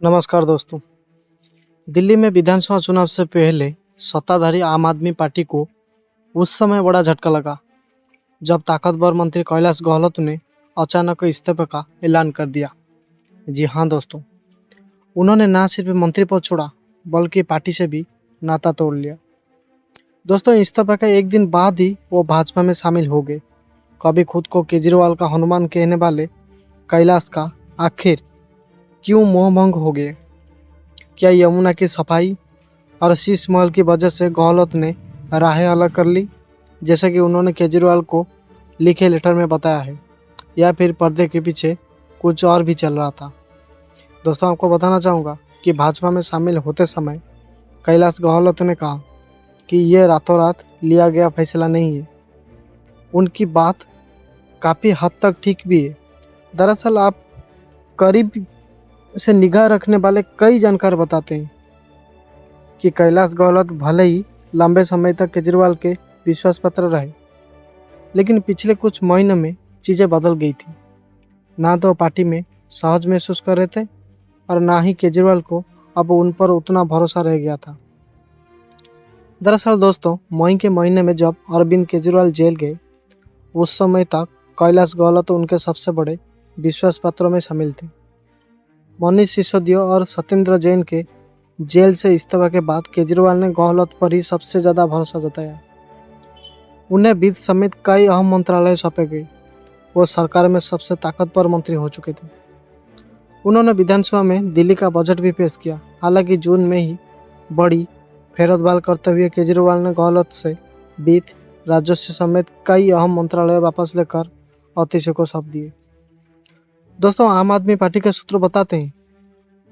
नमस्कार दोस्तों। दिल्ली में विधानसभा चुनाव से पहले सत्ताधारी आम आदमी पार्टी को उस समय बड़ा झटका लगा जब ताकतवर मंत्री कैलाश गहलोत ने अचानक इस्तीफे का ऐलान कर दिया। जी हाँ दोस्तों, उन्होंने ना सिर्फ मंत्री पद छोड़ा बल्कि पार्टी से भी नाता तोड़ लिया। दोस्तों, इस्तीफे के एक दिन बाद ही वो भाजपा में शामिल हो गए। कभी खुद को केजरीवाल का हनुमान कहने वाले कैलाश का आखिर क्यों मोह भंग हो गए? क्या यमुना की सफाई और शीश महल की वजह से गहलोत ने राहें अलग कर ली, जैसा कि उन्होंने केजरीवाल को लिखे लेटर में बताया है, या फिर पर्दे के पीछे कुछ और भी चल रहा था? दोस्तों, आपको बताना चाहूँगा कि भाजपा में शामिल होते समय कैलाश गहलोत ने कहा कि ये रातों रात लिया गया फैसला नहीं है। उनकी बात काफ़ी हद तक ठीक भी है। दरअसल आप करीब से निगाह रखने वाले कई जानकार बताते हैं कि कैलाश गहलोत भले ही लंबे समय तक केजरीवाल के विश्वास पात्र रहे, लेकिन पिछले कुछ महीनों में चीज़ें बदल गई थी। ना तो पार्टी में सहज महसूस कर रहे थे और ना ही केजरीवाल को अब उन पर उतना भरोसा रह गया था। दरअसल दोस्तों, मई के महीने में जब अरविंद केजरीवाल जेल गए, उस समय तक कैलाश गहलोत उनके सबसे बड़े विश्वास पात्रों में शामिल थे। मनीष सिसोदिया और सत्येंद्र जैन के जेल से इस्तीफा के बाद केजरीवाल ने गहलोत पर ही सबसे ज़्यादा भरोसा जताया। उन्हें वित्त समेत कई अहम मंत्रालय सौंपे गए। वो सरकार में सबसे ताकतवर मंत्री हो चुके थे। उन्होंने विधानसभा में दिल्ली का बजट भी पेश किया। हालांकि जून में ही बड़ी फेरबदल करते हुए केजरीवाल ने गहलोत से वित्त, राजस्व समेत कई अहम मंत्रालय वापस लेकर अतिशी को सौंप दिए। दोस्तों, आम आदमी पार्टी के सूत्र बताते हैं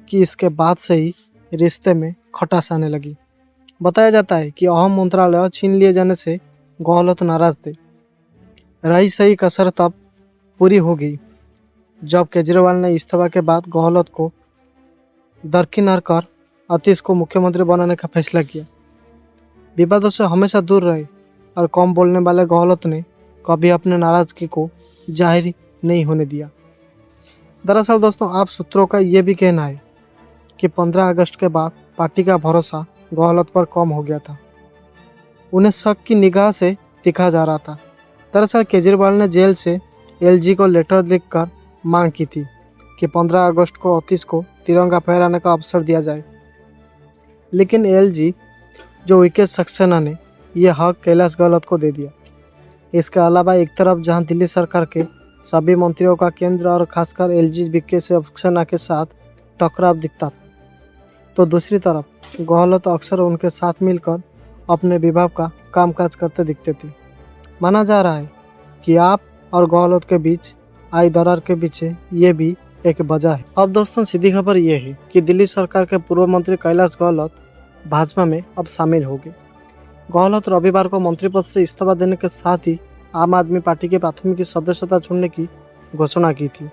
कि इसके बाद से ही रिश्ते में खटास आने लगी। बताया जाता है कि अहम मंत्रालय छीन लिए जाने से गहलोत नाराज थे। रही सही कसर तब पूरी हो गई जब केजरीवाल ने इस्तीफा के बाद गहलोत को दरकिनार कर अतीश को मुख्यमंत्री बनाने का फैसला किया। विवादों से हमेशा दूर रहे और कम बोलने वाले गहलोत ने कभी अपने नाराजगी को जाहिर नहीं होने दिया। दरअसल दोस्तों, आप सूत्रों का ये भी कहना है कि 15 अगस्त के बाद पार्टी का भरोसा गहलोत पर कम हो गया था। उन्हें शक की निगाह से देखा जा रहा था। दरअसल केजरीवाल ने जेल से एलजी को लेटर लिखकर मांग की थी कि 15 अगस्त को अतीश को तिरंगा फहराने का अवसर दिया जाए, लेकिन एलजी जो विकेट सक्सेना ने यह हक कैलाश गहलोत को दे दिया। इसके अलावा एक तरफ जहां दिल्ली सरकार के सभी मंत्रियों का केंद्र और खासकर एलजी विकेट सक्सेना के साथ टकराव दिखता था, तो दूसरी तरफ गहलोत अक्सर उनके साथ मिलकर अपने विभाग का कामकाज करते दिखते थे। माना जा रहा है कि आप और गहलोत के बीच आई दरार के पीछे ये भी एक वजह है। अब दोस्तों, सीधी खबर ये है कि दिल्ली सरकार के पूर्व मंत्री कैलाश गहलोत भाजपा में अब शामिल हो गए। गहलोत रविवार को मंत्री पद से इस्तीफा देने के साथ ही आम आदमी पार्टी के प्राथमिक सदस्यता छोड़ने की घोषणा की थी।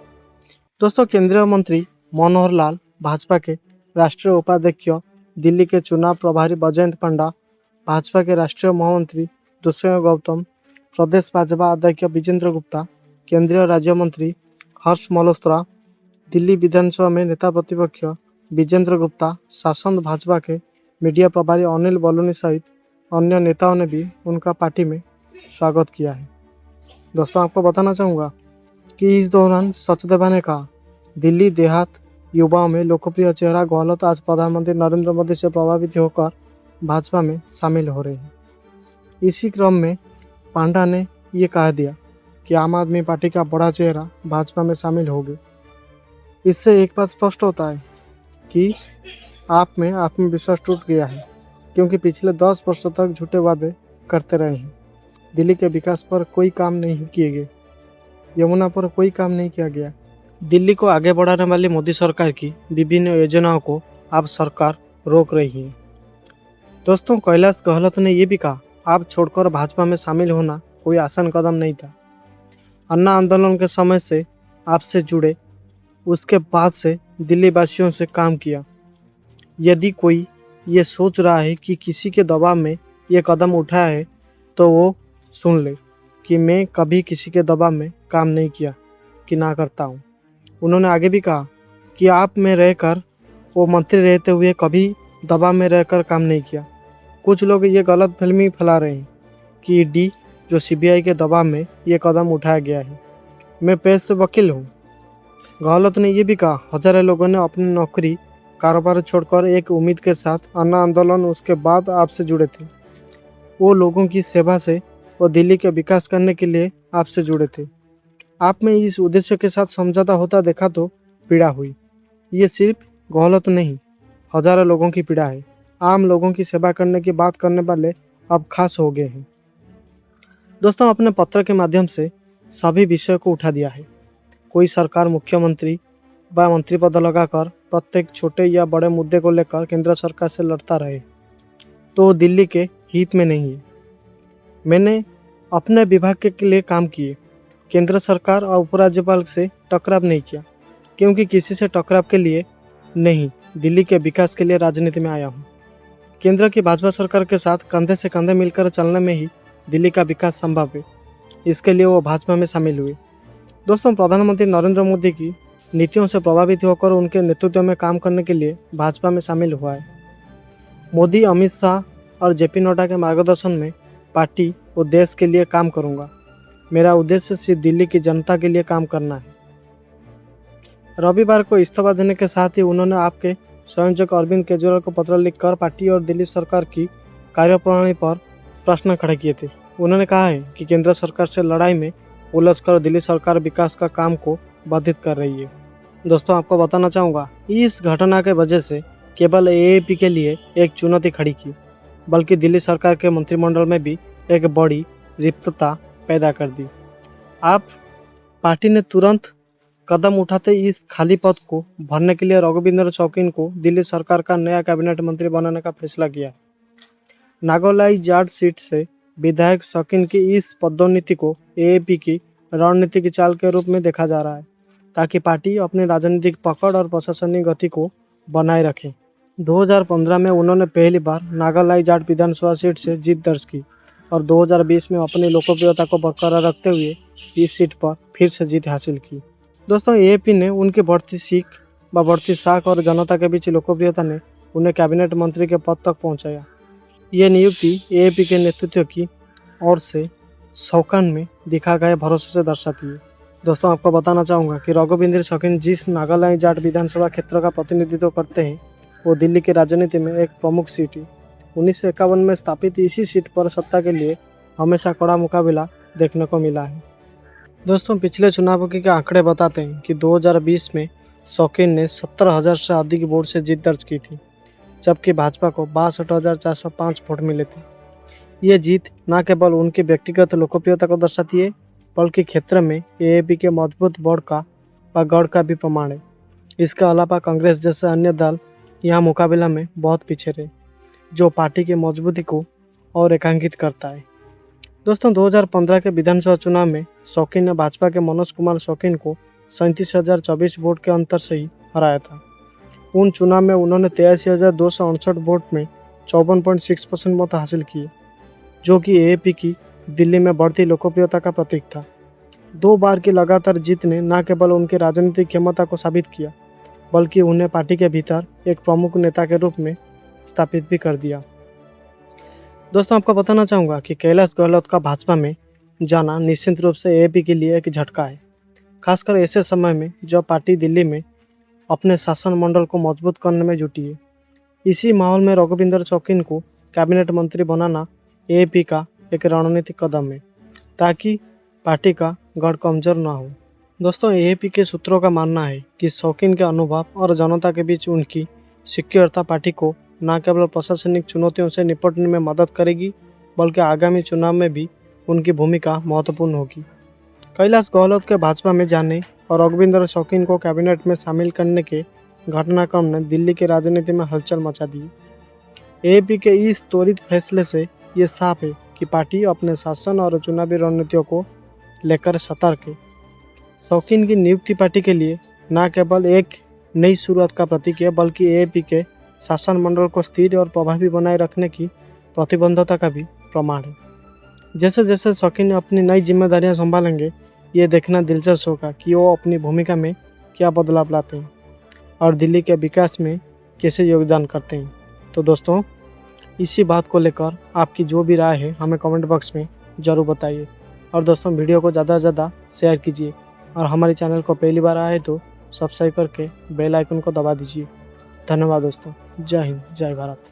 दोस्तों, केंद्रीय मंत्री मनोहर लाल, भाजपा के राष्ट्रीय उपाध्यक्ष, दिल्ली के चुनाव प्रभारी बैजयंत पंडा, भाजपा के राष्ट्रीय महामंत्री दुष्यंत गौतम, प्रदेश भाजपा अध्यक्ष विजेंद्र गुप्ता, केंद्रीय राज्य मंत्री हर्ष मल्होत्रा, दिल्ली विधानसभा में नेता प्रतिपक्ष विजेंद्र गुप्ता, शासन भाजपा के मीडिया प्रभारी अनिल बलूनी सहित अन्य नेताओं ने भी उनका पार्टी में स्वागत किया है। दोस्तों, आपको बताना चाहूँगा कि इस दौरान सचदेवा ने कहा, दिल्ली देहात युवाओं में लोकप्रिय चेहरा गहलोत आज प्रधानमंत्री नरेंद्र मोदी से प्रभावित होकर भाजपा में शामिल हो रहे हैं। इसी क्रम में पांडा ने ये कह दिया कि आम आदमी पार्टी का बड़ा चेहरा भाजपा में शामिल हो गए। इससे एक बात स्पष्ट होता है कि आप में आत्मविश्वास टूट गया है, क्योंकि पिछले 10 वर्षों तक झूठे वादे करते रहे हैं। दिल्ली के विकास पर कोई काम नहीं किए गए, यमुना पर कोई काम नहीं किया गया। दिल्ली को आगे बढ़ाने वाली मोदी सरकार की विभिन्न योजनाओं को अब सरकार रोक रही है। दोस्तों, कैलाश गहलोत ने यह भी कहा, आप छोड़कर भाजपा में शामिल होना कोई आसान कदम नहीं था। अन्ना आंदोलन के समय से आपसे जुड़े, उसके बाद से दिल्ली वासियों से काम किया। यदि कोई ये सोच रहा है कि किसी के दबाव में ये कदम उठाया है, तो वो सुन ले कि मैं कभी किसी के दबाव में काम नहीं किया कि ना करता हूँ। उन्होंने आगे भी कहा कि आप में रहकर वो मंत्री रहते हुए कभी दबाव में रहकर काम नहीं किया। कुछ लोग ये गलतफहमी फैला रहे हैं कि ईडी जो सीबीआई के दबाव में ये कदम उठाया गया है। मैं पेशे से वकील हूँ। गहलोत ने ये भी कहा, हजारों लोगों ने अपनी नौकरी कारोबार छोड़कर एक उम्मीद के साथ अन्ना आंदोलन उसके बाद आपसे जुड़े थे। वो लोगों की सेवा से और दिल्ली के विकास करने के लिए आपसे जुड़े थे। आप में इस उद्देश्य के साथ समझौता होता देखा तो पीड़ा हुई। ये सिर्फ गहलोत नहीं, हजारों लोगों की पीड़ा है। आम लोगों की सेवा करने की बात करने वाले अब खास हो गए हैं। दोस्तों, अपने पत्र के माध्यम से सभी विषयों को उठा दिया है। कोई सरकार मुख्यमंत्री व मंत्री पद लगाकर प्रत्येक छोटे या बड़े मुद्दे को लेकर केंद्र सरकार से लड़ता रहे तो दिल्ली के हित में नहीं है। मैंने अपने विभाग के लिए काम किए, केंद्र सरकार और उपराज्यपाल से टकराव नहीं किया, क्योंकि किसी से टकराव के लिए नहीं, दिल्ली के विकास के लिए राजनीति में आया हूँ। केंद्र की भाजपा सरकार के साथ कंधे से कंधे मिलकर चलने में ही दिल्ली का विकास संभव है। इसके लिए वो भाजपा में शामिल हुए। दोस्तों, प्रधानमंत्री नरेंद्र मोदी की नीतियों से प्रभावित होकर उनके नेतृत्व में काम करने के लिए भाजपा में शामिल हुआ है। मोदी, अमित शाह और जेपी नड्डा के मार्गदर्शन में पार्टी और देश के लिए काम करूंगा। मेरा उद्देश्य सिर्फ दिल्ली की जनता के लिए काम करना है। रविवार को इस्तीफा देने के साथ ही उन्होंने आपके संयोजक अरविंद केजरीवाल को पत्र लिखकर पार्टी और दिल्ली सरकार की कार्यप्रणाली पर प्रश्न खड़े किए थे। उन्होंने कहा है कि केंद्र सरकार से लड़ाई में उलझकर दिल्ली सरकार विकास का काम को बाधित कर रही है। दोस्तों, आपको बताना चाहूँगा, इस घटना के वजह से केवल एएपी के लिए एक चुनौती खड़ी की, बल्कि दिल्ली सरकार के मंत्रिमंडल में भी एक बड़ी रिक्तता पैदा कर दी। आप पार्टी ने तुरंत कदम उठाते इस खाली पद को भरने के लिए रघुवींद्र शौकीन को दिल्ली सरकार का नया कैबिनेट मंत्री बनाने का फैसला किया। नागौलाई जाट सीट से विधायक शौकीन की इस पदोन्नति को एएपी की रणनीतिक चाल के रूप में देखा जा रहा है, ताकि पार्टी अपनी राजनीतिक पकड़ और प्रशासनिक गति को बनाए रखे। 2015 में उन्होंने पहली बार नागालाई जाट विधानसभा सीट से जीत दर्ज की और 2020 में अपनी लोकप्रियता को बरकरार रखते हुए इस सीट पर फिर से जीत हासिल की। दोस्तों, एएपी ने उनकी बढ़ती सीख व बढ़ती साख और जनता के बीच लोकप्रियता ने उन्हें कैबिनेट मंत्री के पद तक पहुंचाया। ये नियुक्ति एएपी के नेतृत्व की ओर से शौकीन में दिखा गए भरोसे से दर्शाती है। दोस्तों, आपको बताना चाहूँगा कि रघुवींद्र शौकीन जिस नागालैंड जाट विधानसभा क्षेत्र का प्रतिनिधित्व करते हैं, वो दिल्ली की राजनीति में एक प्रमुख सीट है। 1951 में स्थापित इसी सीट पर सत्ता के लिए हमेशा कड़ा मुकाबला देखने को मिला है। दोस्तों, पिछले चुनावों के आंकड़े बताते हैं कि 2020 में शौकीन ने 17,000 से अधिक वोट से जीत दर्ज की थी, जबकि भाजपा को 62,405 वोट मिले थे। ये जीत न केवल उनकी व्यक्तिगत लोकप्रियता को दर्शाती है, बल्कि क्षेत्र में एएपी के मजबूत गढ़ का भी प्रमाण है। इसके अलावा कांग्रेस जैसे अन्य दल यहाँ मुकाबला में बहुत पीछे रहे, जो पार्टी की मजबूती को और रेखांकित करता है। दोस्तों, 2015 के विधानसभा चुनाव में शौकीन ने भाजपा के मनोज कुमार शौकीन को 37,024 वोट के अंतर से ही हराया था। उन चुनाव में उन्होंने 83,268 वोट में 54.6% मत हासिल किए, जो कि एएपी की दिल्ली में बढ़ती लोकप्रियता का प्रतीक था। 2 बार की लगातार जीत ने न केवल उनकी राजनीतिक क्षमता को साबित किया, बल्कि उन्हें पार्टी के भीतर एक प्रमुख नेता के रूप में स्थापित भी कर दिया। दोस्तों, आपको बताना चाहूँगा कि कैलाश गहलोत का भाजपा में जाना निश्चित रूप से एएपी के लिए एक झटका है, खासकर ऐसे समय में जब पार्टी दिल्ली में अपने शासन मंडल को मजबूत करने में जुटी है। इसी माहौल में रघुवींद्र शौकीन को कैबिनेट मंत्री बनाना एएपी का एक रणनीतिक कदम है, ताकि पार्टी का गढ़ कमजोर न हो। दोस्तों, एएपी के सूत्रों का मानना है कि शौकीन के अनुभव और जनता के बीच उनकी सक्रियता पार्टी को न केवल प्रशासनिक चुनौतियों से निपटने में मदद करेगी, बल्कि आगामी चुनाव में भी उनकी भूमिका महत्वपूर्ण होगी। कैलाश गहलोत के भाजपा में जाने और रघुवींद्र शौकीन को कैबिनेट में शामिल करने के घटनाक्रम ने दिल्ली की राजनीति में हलचल मचा दी। एएपी के इस त्वरित फैसले से ये साफ है कि पार्टी अपने शासन और चुनावी रणनीतियों को लेकर सतर्क है। शौकीन की नियुक्ति पार्टी के लिए न केवल एक नई शुरुआत का प्रतीक है, बल्कि एएपी के शासन मंडल को स्थिर और प्रभावी बनाए रखने की प्रतिबद्धता का भी प्रमाण है। जैसे जैसे शौकीन अपनी नई जिम्मेदारियां संभालेंगे, ये देखना दिलचस्प होगा कि वो अपनी भूमिका में क्या बदलाव लाते हैं और दिल्ली के विकास में कैसे योगदान करते हैं। तो दोस्तों, इसी बात को लेकर आपकी जो भी राय है हमें कमेंट बॉक्स में ज़रूर बताइए। और दोस्तों, वीडियो को ज़्यादा से ज़्यादा शेयर कीजिए और हमारे चैनल को पहली बार आए तो सब्सक्राइब करके बेल आइकन को दबा दीजिए। धन्यवाद दोस्तों। जय हिंद, जय भारत।